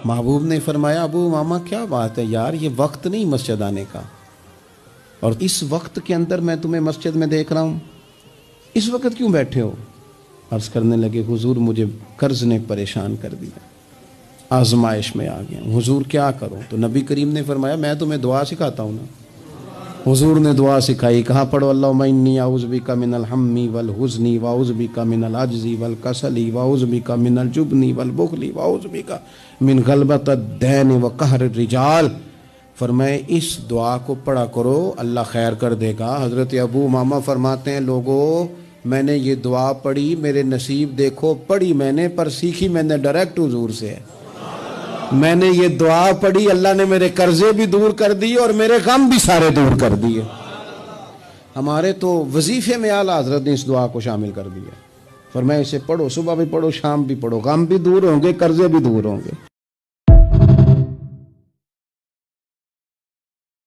محبوب نے فرمایا ابو امامہ کیا بات ہے یار، یہ وقت نہیں مسجد آنے کا، اور اس وقت کے اندر میں تمہیں مسجد میں دیکھ رہا ہوں، اس وقت کیوں بیٹھے ہو؟ عرض کرنے لگے حضور مجھے قرض نے پریشان کر دیا، آزمائش میں آ گیا ہوں، حضور کیا کروں؟ تو نبی کریم نے فرمایا میں تمہیں دعا سکھاتا ہوں نا۔ حضور نے دعا سکھائی، کہاں پڑھو اللہم انی اعوذ بک من الہم والحزن واعوذ بک من العجز والکسل واعوذ بک من الجبن والبخل واعوذ بک من غلبۃ الدین وقہر الرجال۔ فرمائے اس دعا کو پڑھا کرو، اللہ خیر کر دے گا۔ حضرت ابو امامہ فرماتے ہیں لوگو میں نے یہ دعا پڑھی، میرے نصیب دیکھو، پڑھی میں نے پر سیکھی میں نے ڈائریکٹ حضور سے ہے۔ میں نے یہ دعا پڑھی، اللہ نے میرے قرضے بھی دور کر دیے اور میرے غم بھی سارے دور کر دیے۔ ہمارے تو وظیفے میں اعلیٰ حضرت نے اس دعا کو شامل کر دیا۔ فرمایا اسے پڑھو، صبح بھی پڑھو، شام بھی پڑھو، غم بھی دور ہوں گے، قرضے بھی دور ہوں گے۔